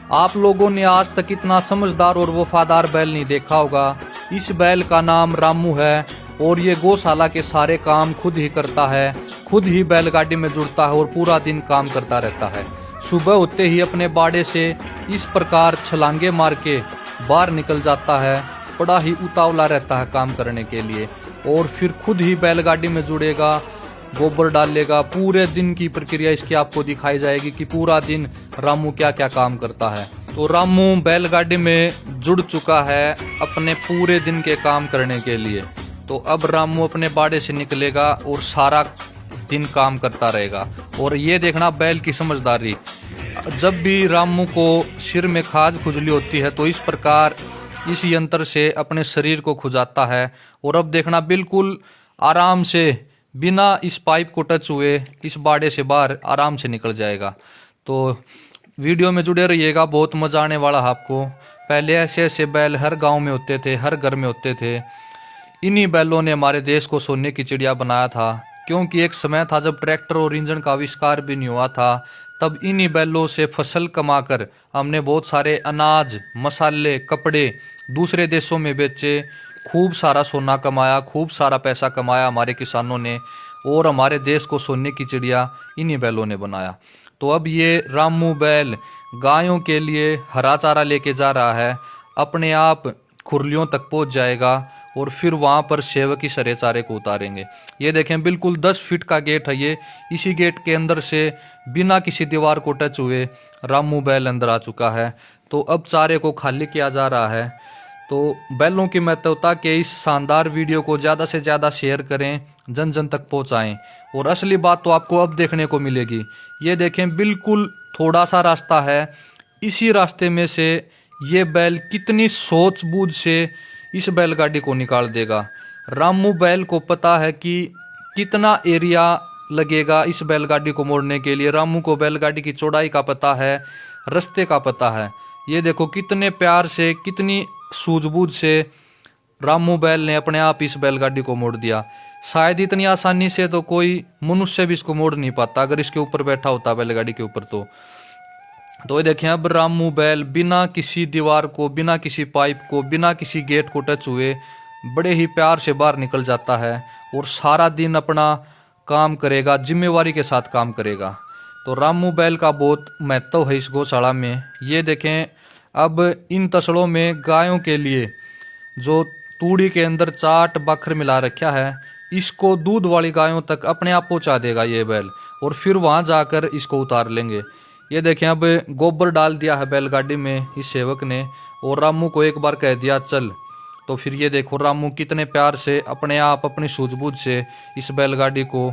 आप लोगों ने आज तक इतना समझदार और वफादार बैल नहीं देखा होगा। इस बैल का नाम रामू है और ये गौशाला के सारे काम खुद ही करता है, खुद ही बैलगाड़ी में जुड़ता है और पूरा दिन काम करता रहता है। सुबह होते ही अपने बाड़े से इस प्रकार छलांगे मार के बाहर निकल जाता है। बड़ा ही उतावला रहता है काम करने के लिए और फिर खुद ही बैलगाड़ी में जुड़ेगा, गोबर डालेगा। पूरे दिन की प्रक्रिया इसकी आपको दिखाई जाएगी कि पूरा दिन रामू क्या क्या काम करता है। तो रामू बैलगाड़ी में जुड़ चुका है अपने पूरे दिन के काम करने के लिए। तो अब रामू अपने बाड़े से निकलेगा और सारा दिन काम करता रहेगा। और ये देखना बैल की समझदारी, जब भी रामू को सिर में खाज खुजली होती है तो इस प्रकार इस यंत्र से अपने शरीर को खुजाता है। और अब देखना बिल्कुल आराम से बिना इस पाइप को टच हुए इस बाड़े से बाहर आराम से निकल जाएगा। तो वीडियो में जुड़े रहिएगा, बहुत मजा आने वाला है आपको। पहले ऐसे ऐसे बैल हर गांव में होते थे, हर घर में होते थे। इन्हीं बैलों ने हमारे देश को सोने की चिड़िया बनाया था, क्योंकि एक समय था जब ट्रैक्टर और इंजन का आविष्कार भी नहीं हुआ था। तब इन्हीं बैलों से फसल कमाकर हमने बहुत सारे अनाज, मसाले, कपड़े दूसरे देशों में बेचे, खूब सारा सोना कमाया, खूब सारा पैसा कमाया हमारे किसानों ने। और हमारे देश को सोने की चिड़िया इन्हीं बैलों ने बनाया। तो अब ये रामू बैल गायों के लिए हरा चारा लेके जा रहा है, अपने आप खुरलियों तक पहुंच जाएगा और फिर वहां पर सेवक ही सरे चारे को उतारेंगे। ये देखें बिल्कुल 10 फीट का गेट है ये। इसी गेट के अंदर से बिना किसी दीवार को टच हुए रामू बैल अंदर आ चुका है। तो अब चारे को खाली किया जा रहा है। तो बैलों की महत्वता के इस शानदार वीडियो को ज़्यादा से ज़्यादा शेयर करें, जन जन तक पहुंचाएं। और असली बात तो आपको अब देखने को मिलेगी। ये देखें बिल्कुल थोड़ा सा रास्ता है, इसी रास्ते में से ये बैल कितनी सूझबूझ से इस बैलगाड़ी को निकाल देगा। रामू बैल को पता है कि कितना एरिया लगेगा इस बैलगाड़ी को मोड़ने के लिए। रामू को बैलगाड़ी की चौड़ाई का पता है, रास्ते का पता है। ये देखो कितने प्यार से, कितनी सूझबूझ से रामू बैल ने अपने आप इस बैलगाड़ी को मोड़ दिया। शायद इतनी आसानी से तो कोई मनुष्य भी इसको मोड़ नहीं पाता अगर इसके ऊपर बैठा होता बैलगाड़ी के ऊपर। तो ये देखें अब रामू बैल बिना किसी दीवार को, बिना किसी पाइप को, बिना किसी गेट को टच हुए बड़े ही प्यार से बाहर निकल जाता है और सारा दिन अपना काम करेगा, जिम्मेवारी के साथ काम करेगा। तो रामू बैल का बहुत महत्व है इस गौशाला में। ये देखें अब इन तसड़ों में गायों के लिए जो तूड़ी के अंदर चाट बखर मिला रखा है, इसको दूध वाली गायों तक अपने आप पहुंचा देगा ये बैल और फिर वहां जाकर इसको उतार लेंगे। ये देखें अब गोबर डाल दिया है बैलगाड़ी में इस सेवक ने और रामू को एक बार कह दिया चल। तो फिर ये देखो रामू कितने प्यार से अपने आप अपनी सूझबूझ से इस बैलगाड़ी को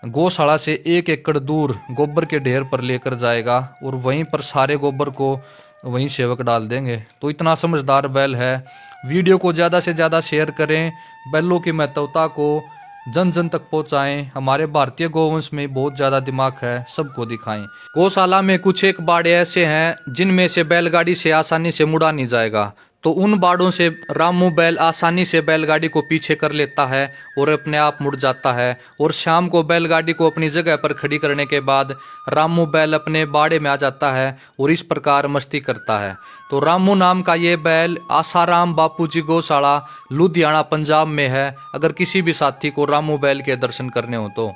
गौशाला से 1 एकड़ दूर गोबर के ढेर पर लेकर जाएगा और वहीं पर सारे गोबर को वहीं सेवक डाल देंगे। तो इतना समझदार बैल है। वीडियो को ज़्यादा से ज़्यादा शेयर करें, बैलों की महत्वता को जन जन तक पहुंचाएं। हमारे भारतीय गौवंश में बहुत ज़्यादा दिमाग है, सबको दिखाएं। गौशाला में कुछ एक बाड़े ऐसे हैं जिनमें से बैलगाड़ी से आसानी से मुड़ा नहीं जाएगा। तो उन बाड़ों से रामू बैल आसानी से बैलगाड़ी को पीछे कर लेता है और अपने आप मुड़ जाता है। और शाम को बैलगाड़ी को अपनी जगह पर खड़ी करने के बाद रामू बैल अपने बाड़े में आ जाता है और इस प्रकार मस्ती करता है। तो रामू नाम का ये बैल आसाराम बापूजी गौशाला लुधियाना पंजाब में है। अगर किसी भी साथी को रामू बैल के दर्शन करने हो तो